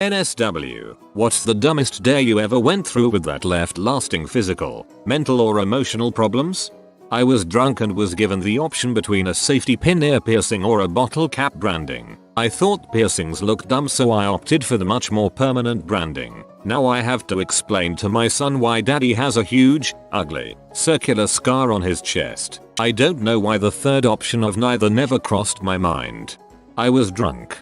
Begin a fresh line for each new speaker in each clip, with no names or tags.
NSW, what's the dumbest dare you ever went through with that left lasting physical, mental or emotional problems? I was drunk and was given the option between a safety pin ear piercing or a bottle cap branding. I thought piercings looked dumb, so I opted for the much more permanent branding. Now I have to explain to my son why daddy has a huge, ugly, circular scar on his chest. I don't know why the third option of neither never crossed my mind. I was drunk.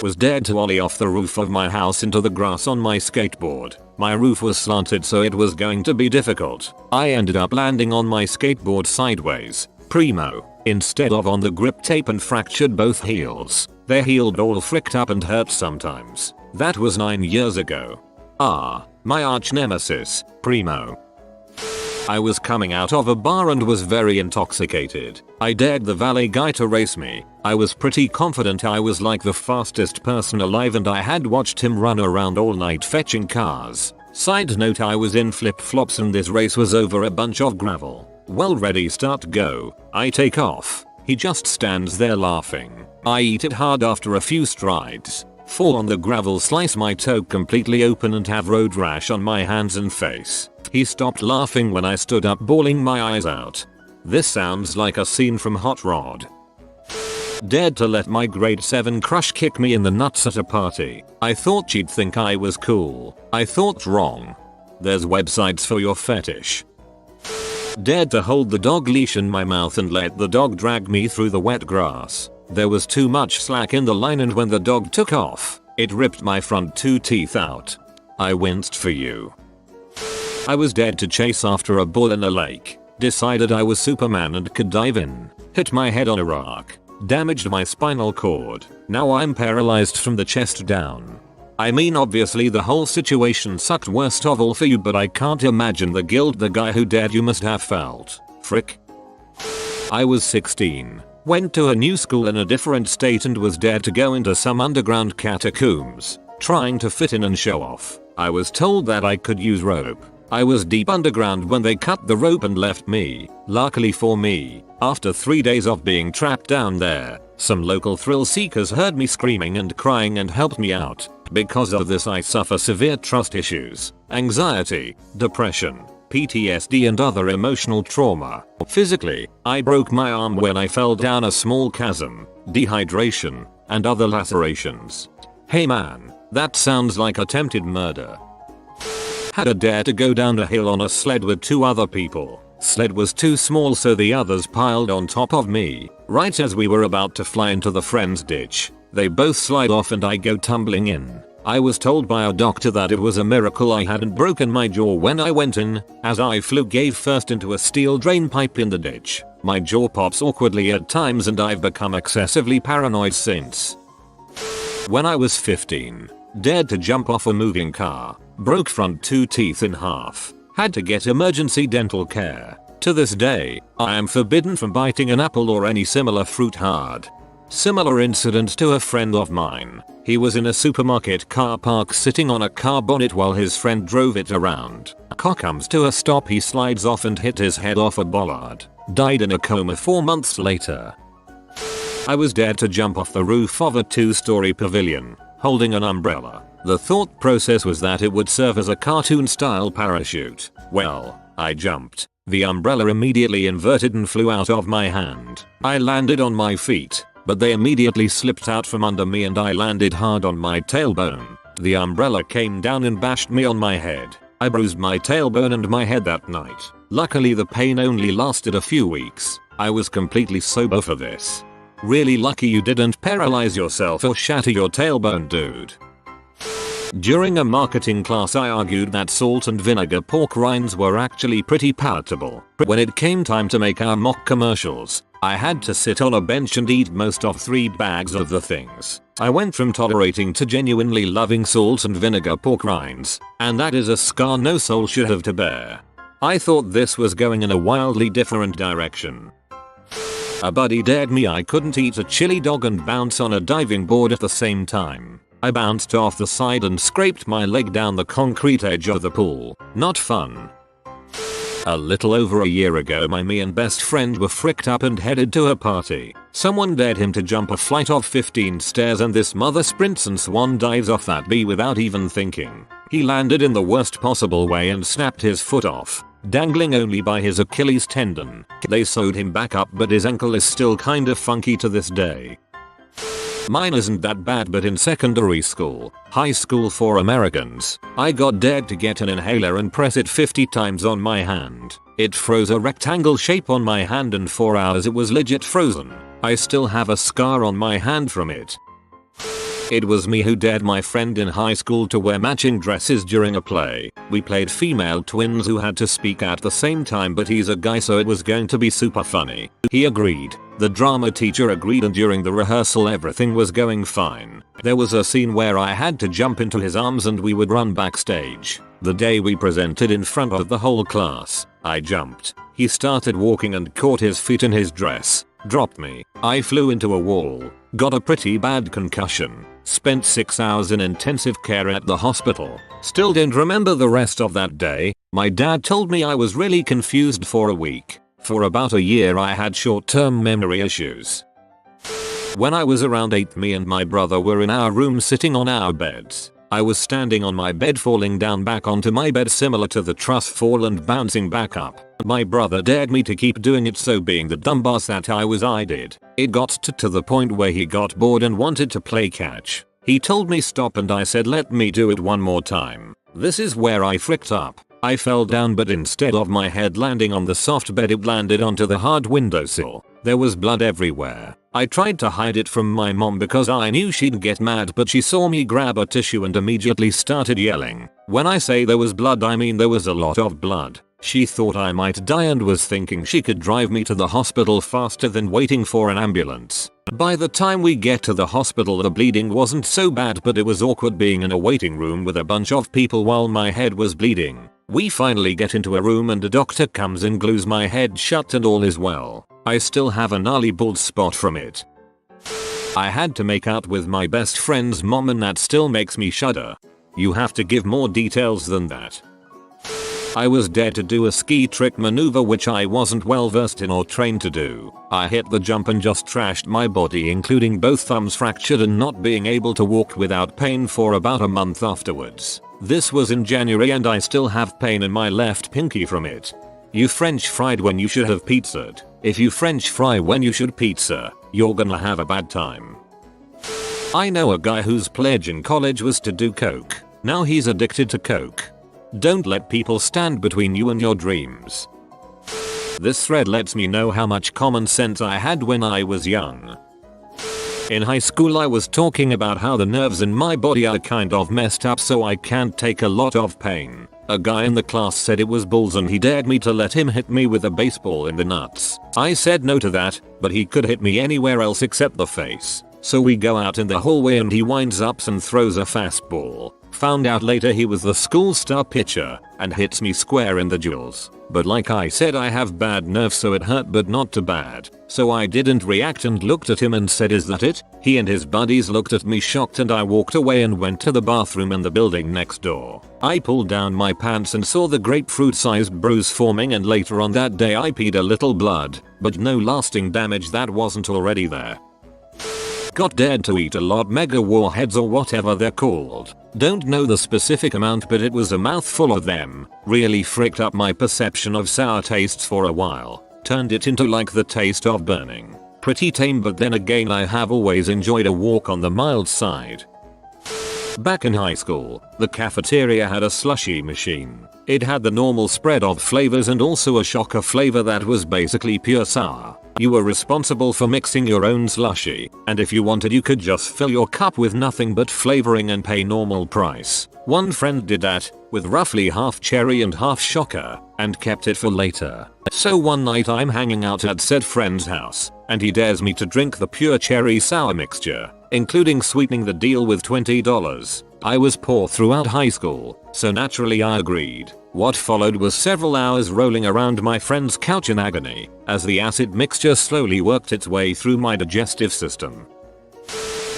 Was dared to ollie off the roof of my house into the grass on my skateboard. My roof was slanted, so it was going to be difficult. I ended up landing on my skateboard sideways, primo, instead of on the grip tape, and fractured both heels. They healed all fricked up and hurt sometimes. That was 9 years ago. My arch nemesis, primo. I was coming out of a bar and was very intoxicated. I dared the valet guy to race me. I was pretty confident I was like the fastest person alive, and I had watched him run around all night fetching cars. Side note, I was in flip-flops and this race was over a bunch of gravel. Well, ready, start, go. I take off. He just stands there laughing. I eat it hard after a few strides. Fall on the gravel, slice my toe completely open and have road rash on my hands and face. He stopped laughing when I stood up, bawling my eyes out. This sounds like a scene from Hot Rod. Dared to let my grade 7 crush kick me in the nuts at a party. I thought she'd think I was cool. I thought wrong. There's websites for your fetish. Dared to hold the dog leash in my mouth and let the dog drag me through the wet grass. There was too much slack in the line, and when the dog took off, it ripped my front 2 teeth out. I winced for you. I was dared to chase after a bull in a lake. Decided I was Superman and could dive in. Hit my head on a rock. Damaged my spinal cord. Now I'm paralyzed from the chest down. I mean, obviously the whole situation sucked worst of all for you, but I can't imagine the guilt the guy who dared you must have felt. Frick. I was 16. Went to a new school in a different state and was dared to go into some underground catacombs, trying to fit in and show off. I was told that I could use rope. I was deep underground when they cut the rope and left me. Luckily for me, after 3 days of being trapped down there, some local thrill seekers heard me screaming and crying and helped me out. Because of this, I suffer severe trust issues, anxiety, depression, PTSD and other emotional trauma. Physically, I broke my arm when I fell down a small chasm, dehydration, and other lacerations. Hey man, that sounds like attempted murder. Had a dare to go down a hill on a sled with 2 other people. Sled was too small, so the others piled on top of me. Right as we were about to fly into the friend's ditch, they both slide off and I go tumbling in. I was told by a doctor that it was a miracle I hadn't broken my jaw when I went in, as I flew gave first into a steel drain pipe in the ditch. My jaw pops awkwardly at times and I've become excessively paranoid since. When I was 15, dared to jump off a moving car. Broke front 2 teeth in half. Had to get emergency dental care. To this day, I am forbidden from biting an apple or any similar fruit hard. Similar incident to a friend of mine. He was in a supermarket car park sitting on a car bonnet while his friend drove it around. Car comes to a stop, he slides off and hit his head off a bollard. Died in a coma 4 months later. I was dared to jump off the roof of a 2-story pavilion, holding an umbrella. The thought process was that it would serve as a cartoon-style parachute. Well, I jumped. The umbrella immediately inverted and flew out of my hand. I landed on my feet, but they immediately slipped out from under me and I landed hard on my tailbone. The umbrella came down and bashed me on my head. I bruised my tailbone and my head that night. Luckily the pain only lasted a few weeks. I was completely sober for this. Really lucky you didn't paralyze yourself or shatter your tailbone, dude. During a marketing class I argued that salt and vinegar pork rinds were actually pretty palatable. When it came time to make our mock commercials, I had to sit on a bench and eat most of 3 bags of the things. I went from tolerating to genuinely loving salt and vinegar pork rinds, and that is a scar no soul should have to bear. I thought this was going in a wildly different direction. A buddy dared me I couldn't eat a chili dog and bounce on a diving board at the same time. I bounced off the side and scraped my leg down the concrete edge of the pool. Not fun. A little over a year ago me and best friend were fricked up and headed to a party. Someone dared him to jump a flight of 15 stairs and this mother sprints and swan dives off that B without even thinking. He landed in the worst possible way and snapped his foot off, dangling only by his Achilles tendon. They sewed him back up but his ankle is still kinda funky to this day. Mine isn't that bad, but in secondary school, high school for Americans, I got dared to get an inhaler and press it 50 times on my hand. It froze a rectangle shape on my hand and for hours it was legit frozen. I still have a scar on my hand from it. It was me who dared my friend in high school to wear matching dresses during a play. We played female twins who had to speak at the same time, but he's a guy so it was going to be super funny. He agreed. The drama teacher agreed and during the rehearsal everything was going fine. There was a scene where I had to jump into his arms and we would run backstage. The day we presented in front of the whole class, I jumped. He started walking and caught his feet in his dress. Dropped me. I flew into a wall. Got a pretty bad concussion. Spent 6 hours in intensive care at the hospital. Still don't remember the rest of that day. My dad told me I was really confused for a week. For about a year I had short-term memory issues. When I was around 8, me and my brother were in our room sitting on our beds. I was standing on my bed falling down back onto my bed similar to the truss fall and bouncing back up. My brother dared me to keep doing it, so being the dumbass that I did. It got to the point where he got bored and wanted to play catch. He told me stop and I said let me do it one more time. This is where I fricked up. I fell down but instead of my head landing on the soft bed it landed onto the hard windowsill. There was blood everywhere. I tried to hide it from my mom because I knew she'd get mad, but she saw me grab a tissue and immediately started yelling. When I say there was blood I mean there was a lot of blood. She thought I might die and was thinking she could drive me to the hospital faster than waiting for an ambulance. By the time we get to the hospital the bleeding wasn't so bad, but it was awkward being in a waiting room with a bunch of people while my head was bleeding. We finally get into a room and a doctor comes and glues my head shut and all is well. I still have a gnarly bald spot from it. I had to make out with my best friend's mom and that still makes me shudder. You have to give more details than that. I was dared to do a ski trick maneuver which I wasn't well versed in or trained to do. I hit the jump and just trashed my body, including both thumbs fractured and not being able to walk without pain for about a month afterwards. This was in January and I still have pain in my left pinky from it. You French fried when you should have pizzaed. If you French fry when you should pizza, you're gonna have a bad time. I know a guy whose pledge in college was to do coke. Now he's addicted to coke. Don't let people stand between you and your dreams. This thread lets me know how much common sense I had when I was young. In high school I was talking about how the nerves in my body are kind of messed up so I can't take a lot of pain. A guy in the class said it was bulls and he dared me to let him hit me with a baseball in the nuts. I said no to that, but he could hit me anywhere else except the face. So we go out in the hallway and he winds up and throws a fastball. Found out later he was the school star pitcher and hits me square in the jewels. But like I said, I have bad nerves so it hurt but not too bad. So I didn't react and looked at him and said, "Is that it?" He and his buddies looked at me shocked and I walked away and went to the bathroom in the building next door. I pulled down my pants and saw the grapefruit sized bruise forming, and later on that day I peed a little blood, but no lasting damage that wasn't already there. Got dared to eat a lot mega warheads or whatever they're called. Don't know the specific amount but it was a mouthful of them. Really fricked up my perception of sour tastes for a while. Turned it into like the taste of burning. Pretty tame, but then again I have always enjoyed a walk on the mild side. Back in high school, the cafeteria had a slushie machine. It had the normal spread of flavors and also a shocker flavor that was basically pure sour. You were responsible for mixing your own slushie, and if you wanted you could just fill your cup with nothing but flavoring and pay normal price. One friend did that, with roughly half cherry and half shocker, and kept it for later. So one night I'm hanging out at said friend's house, and he dares me to drink the pure cherry sour mixture, including sweetening the deal with $20. I was poor throughout high school, so naturally I agreed. What followed was several hours rolling around my friend's couch in agony, as the acid mixture slowly worked its way through my digestive system.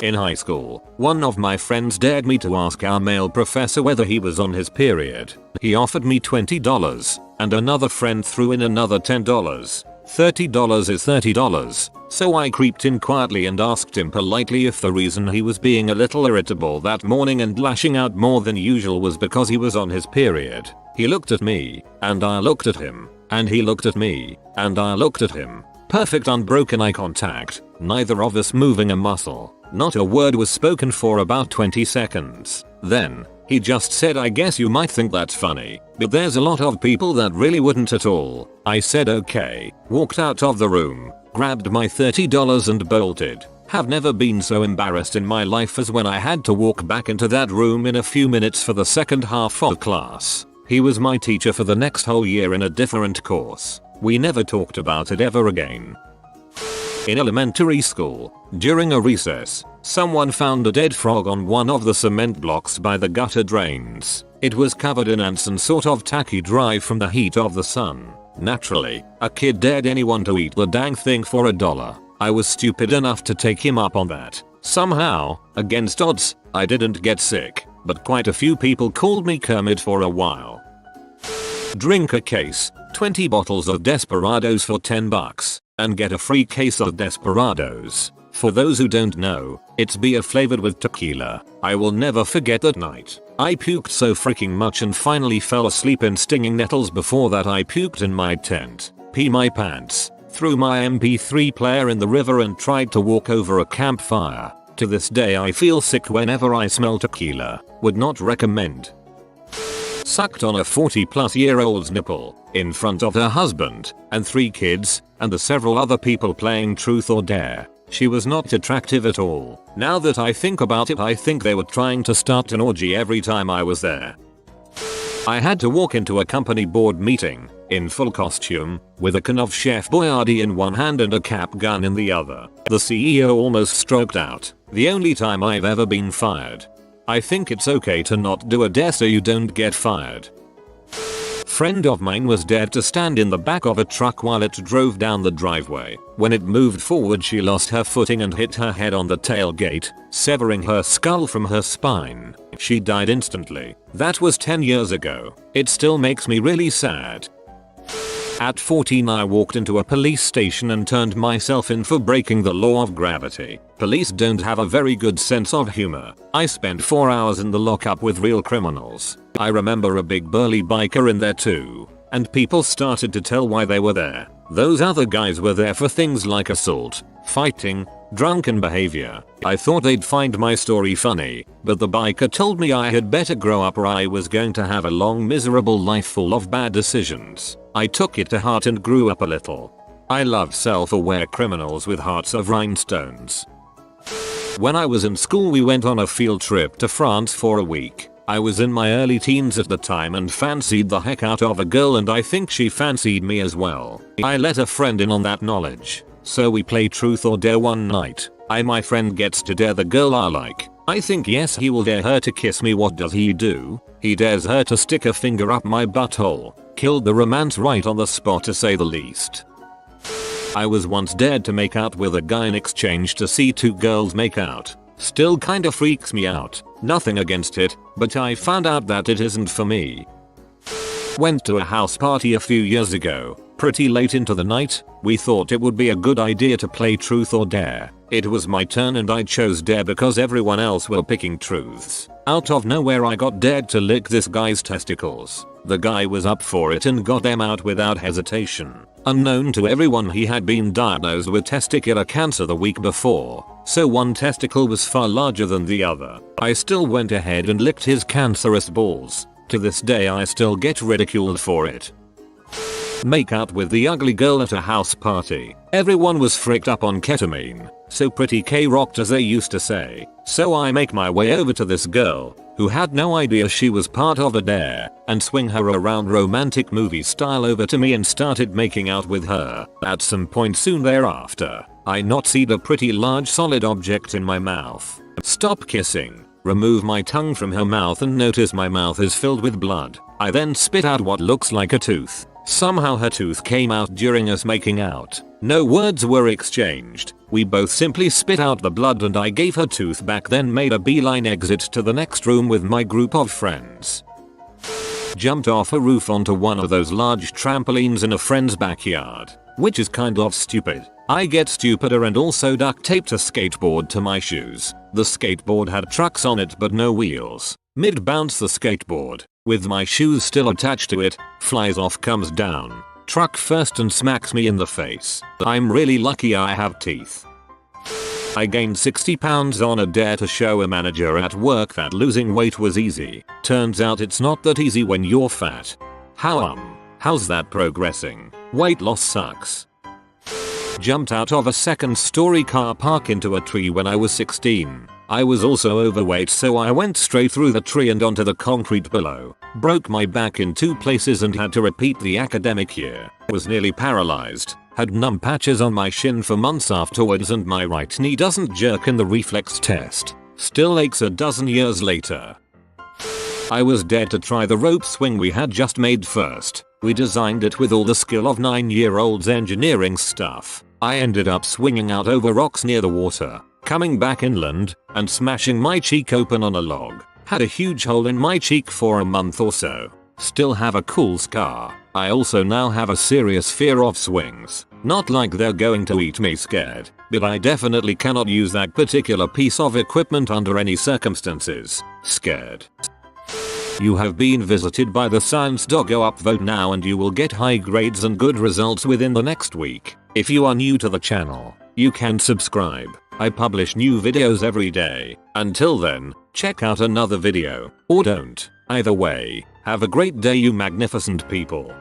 In high school, one of my friends dared me to ask our male professor whether he was on his period. He offered me $20. and another friend threw in another $10. $30 is $30. So I creeped in quietly and asked him politely if the reason he was being a little irritable that morning and lashing out more than usual was because he was on his period. He looked at me, and I looked at him, and he looked at me, and I looked at him. Perfect unbroken eye contact, neither of us moving a muscle. Not a word was spoken for about 20 seconds. Then, he just said, "I guess you might think that's funny, but there's a lot of people that really wouldn't at all." I said okay, walked out of the room, grabbed my $30 and bolted. Have never been so embarrassed in my life as when I had to walk back into that room in a few minutes for the second half of class. He was my teacher for the next whole year in a different course. We never talked about it ever again. In elementary school, during a recess, someone found a dead frog on one of the cement blocks by the gutter drains. It was covered in ants and sort of tacky dry from the heat of the sun. Naturally, a kid dared anyone to eat the dang thing for $1. I was stupid enough to take him up on that. Somehow, against odds, I didn't get sick, but quite a few people called me Kermit for a while. Drink a case, 20 bottles of Desperados for $10 and get a free case of Desperados. For those who don't know, it's beer flavored with tequila. I will never forget that night. I puked so freaking much and finally fell asleep in stinging nettles. Before that I puked in my tent, pee my pants, threw my MP3 player in the river and tried to walk over a campfire. To this day I feel sick whenever I smell tequila. Would not recommend. Sucked on a 40-plus-year-old's nipple in front of her husband and 3 kids and the several other people playing Truth or Dare. She was not attractive at all. Now that I think about it, I think they were trying to start an orgy every time I was there. I had to walk into a company board meeting in full costume with a can of Chef Boyardee in one hand and a cap gun in the other. The CEO almost stroked out. The only time I've ever been fired. I think it's okay to not do a dare so you don't get fired. Friend of mine was dared to stand in the back of a truck while it drove down the driveway. When it moved forward, she lost her footing and hit her head on the tailgate, severing her skull from her spine. She died instantly. That was 10 years ago. It still makes me really sad. At 14 I walked into a police station and turned myself in for breaking the law of gravity. Police don't have a very good sense of humor. I spent 4 hours in the lockup with real criminals. I remember a big burly biker in there too. And people started to tell why they were there. Those other guys were there for things like assault, fighting, drunken behavior. I thought they'd find my story funny, but the biker told me I had better grow up or I was going to have a long miserable life full of bad decisions. I took it to heart and grew up a little. I love self-aware criminals with hearts of rhinestones. When I was in school we went on a field trip to France for a week. I was in my early teens at the time and fancied the heck out of a girl, and I think she fancied me as well. I let a friend in on that knowledge. So we play Truth or Dare one night. My friend gets to dare the girl I like. I think yes, he will dare her to kiss me. What does he do? He dares her to stick a finger up my butthole. Killed the romance right on the spot, to say the least. I was once dared to make out with a guy in exchange to see 2 girls make out. Still kinda freaks me out. Nothing against it, but I found out that it isn't for me. Went to a house party a few years ago. Pretty late into the night, we thought it would be a good idea to play Truth or Dare. It was my turn and I chose Dare because everyone else were picking truths. Out of nowhere I got dared to lick this guy's testicles. The guy was up for it and got them out without hesitation. Unknown to everyone, he had been diagnosed with testicular cancer the week before, so one testicle was far larger than the other. I still went ahead and licked his cancerous balls. To this day I still get ridiculed for it. Make out with the ugly girl at a house party. Everyone was fricked up on ketamine, so pretty K-rocked as they used to say. So I make my way over to this girl, who had no idea she was part of a dare, and swing her around romantic movie style over to me and started making out with her. At some point soon thereafter, I noticed a pretty large solid object in my mouth. Stop kissing. Remove my tongue from her mouth and notice my mouth is filled with blood. I then spit out what looks like a tooth. Somehow her tooth came out during us making out. No words were exchanged. We both simply spit out the blood and I gave her tooth back, then made a beeline exit to the next room with my group of friends. jumped off a roof onto one of those large trampolines in a friend's backyard, which is kind of stupid. I get stupider and also duct taped a skateboard to my shoes. The skateboard had trucks on it but no wheels. Mid bounce the skateboard, with my shoes still attached to it, flies off, comes down, truck first and smacks me in the face. I'm really lucky I have teeth. I gained 60 pounds on a dare to show a manager at work that losing weight was easy. Turns out it's not that easy when you're fat. How's that progressing? Weight loss sucks. Jumped out of a second-story car park into a tree when I was 16. I was also overweight, so I went straight through the tree and onto the concrete below. Broke my back in 2 places and had to repeat the academic year. Was nearly paralyzed. Had numb patches on my shin for months afterwards, and my right knee doesn't jerk in the reflex test. Still aches a dozen years later. I was dared to try the rope swing we had just made first. We designed it with all the skill of 9-year-olds engineering stuff. I ended up swinging out over rocks near the water, coming back inland, and smashing my cheek open on a log. Had a huge hole in my cheek for a month or so. Still have a cool scar. I also now have a serious fear of swings. Not like they're going to eat me scared, but I definitely cannot use that particular piece of equipment under any circumstances. Scared. You have been visited by the science doggo. Upvote now and you will get high grades and good results within the next week. If you are new to the channel, you can subscribe. I publish new videos every day. Until then, check out another video, or don't. Either way, have a great day you magnificent people.